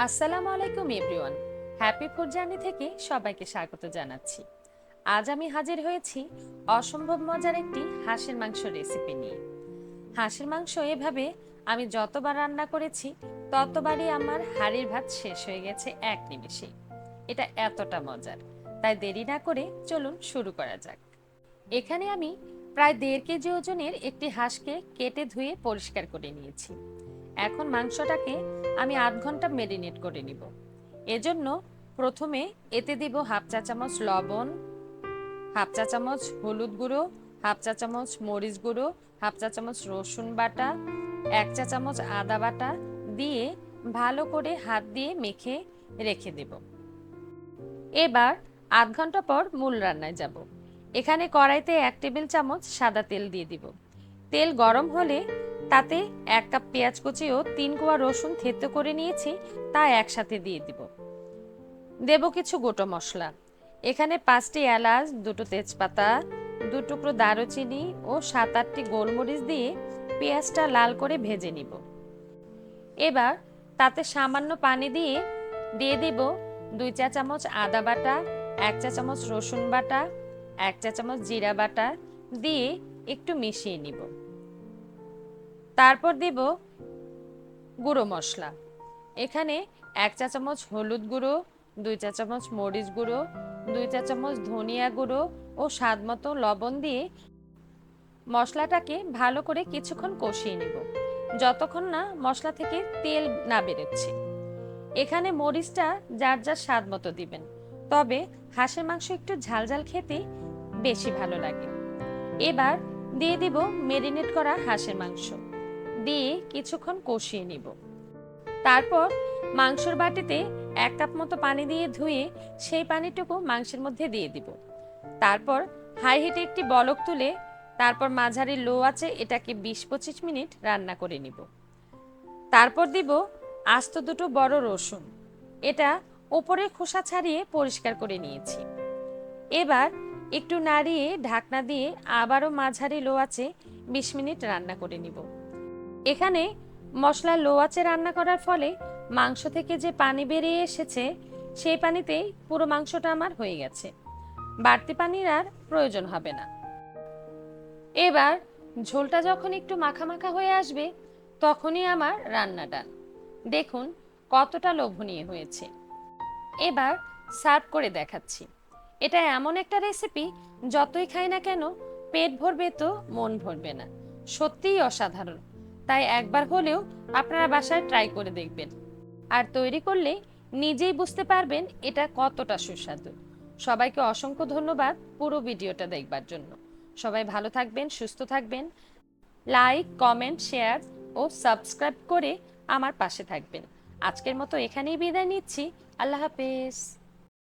আসসালামু আলাইকুম everyone. Happy food journey থেকে সবাইকে স্বাগত জানাচ্ছি। আজ আমি হাজির হয়েছি অসম্ভব মজার একটি হাঁসের মাংস রেসিপি নিয়ে। হাঁসের মাংস এভাবে আমি যতবার রান্না করেছি ততবারই আমার হাঁড়ির ভাত শেষ হয়ে গেছে এক নিমেষে। এটা এতটা মজার, তাই দেরি না করে চলুন শুরু করা যাক। এখানে আমি প্রায় 1.5 কেজি ওজনের একটি হাঁসকে কেটে ধুয়ে পরিষ্কার করে নিয়েছি। এখন মাংসটাকে আমি 8 ঘন্টা মেরিনেট করে নিব। এজন্য প্রথমে এতে দিব হাফ চা চামচ লবণ, হাফ চা চামচ হলুদ গুঁড়ো, হাফ চা চামচ মরিচ গুঁড়ো, হাফ চা চামচ রসুন বাটা, 1 চা চামচ আদা বাটা দিয়ে ভালো করে হাত দিয়ে মেখে রেখে দেব। এবার 8 ঘন্টা পর মূল রান্নায় যাব। এখানে কড়াইতে 1 টেবিল চামচ সাদা তেল দিয়ে দিব। তেল গরম হলে তাতে 1 কাপ পেঁয়াজ কুচি ও 3 কোয়া রসুন থেতো করে নিয়েছি, তা একসাথে দিয়ে দিব। দেব কিছু গোটা মশলা। এখানে 5টি এলাচ, 2টো তেজপাতা, 2 টুকরো দারুচিনি ও 7-8টি গোলমরিচ দিয়ে পেঁয়াজটা লাল করে ভেজে নিব। এবার তাতে সামান্য পানি দিয়ে দিব 2 চা চামচ আদা বাটা, 1 চা চামচ রসুন বাটা, 1 চা চামচ জিরা বাটা দিয়ে একটু মিশিয়ে নিব। তারপর দিব গুঁড়ো মশলা। এখানে 1 চা চামচ হলুদ গুঁড়ো, 2 চা চামচ মরিচ গুঁড়ো, 2 চা চামচ ধনিয়া গুঁড়ো ও স্বাদ মতো লবণ দিয়ে মশলাটাকে ভালো করে কিছুক্ষণ কষিয়ে নিব, যতক্ষণ না মশলা থেকে তেল না বেরোচ্ছে। এখানে মরিচটা যার যার স্বাদ মতো দিবেন, তবে হাঁসের মাংস একটু ঝালঝাল খেতে বেশি ভালো লাগে। এবার দিয়ে দিব মেরিনেট করা হাঁসের মাংস দিয়ে কিছুক্ষণ কষিয়ে নিব। তারপর মাংসর বাটিতে 1 কাপ মতো পানি দিয়ে ধুয়ে সেই পানিটুকু মাংসের মধ্যে দিয়ে দিব। তারপর হাই হিটে একটি বলক তুলে তারপর মাঝারি লো আঁচে এটাকে 20-25 মিনিট রান্না করে নিব। তারপর দিব আস্ত 2টো বড় রসুন, এটা উপরের খোসা ছাড়িয়ে পরিষ্কার করে নিয়েছি। এবার একটু নাড়িয়ে ঢাকনা দিয়ে আবারও মাঝারি লো আঁচে 20 মিনিট রান্না করে নিব। এখানে মশলা লো আঁচে রান্না করার ফলে মাংস থেকে যে পানি বেরিয়ে এসেছে সেই পানিতেই পুরো মাংসটা আমার হয়ে গেছে, বাড়তি পানির আর প্রয়োজন হবে না। এবার ঝোলটা যখন একটু মাখা মাখা হয়ে আসবে তখনই আমার রান্না ডান। দেখুন কতটা লোভনীয় হয়েছে। এবার সার্ভ করে দেখাচ্ছি। এটা এমন একটা রেসিপি যতই খাই না কেন পেট ভরবে তো মন ভরবে না, সত্যিই অসাধারণ। তাই একবার হলেও আপনারা বাসায় ট্রাই করে দেখবেন, আর তৈরি করলে নিজেই বুঝতে পারবেন এটা কতটা সুস্বাদু। সবাইকে অসংখ্য ধন্যবাদ পুরো ভিডিওটা দেখবার জন্য। সবাই ভালো থাকবেন, সুস্থ থাকবেন। লাইক, কমেন্ট, শেয়ার ও সাবস্ক্রাইব করে আমার পাশে থাকবেন। আজকের মতো এখানেই বিদায় নিচ্ছি। আল্লাহ হাফেজ।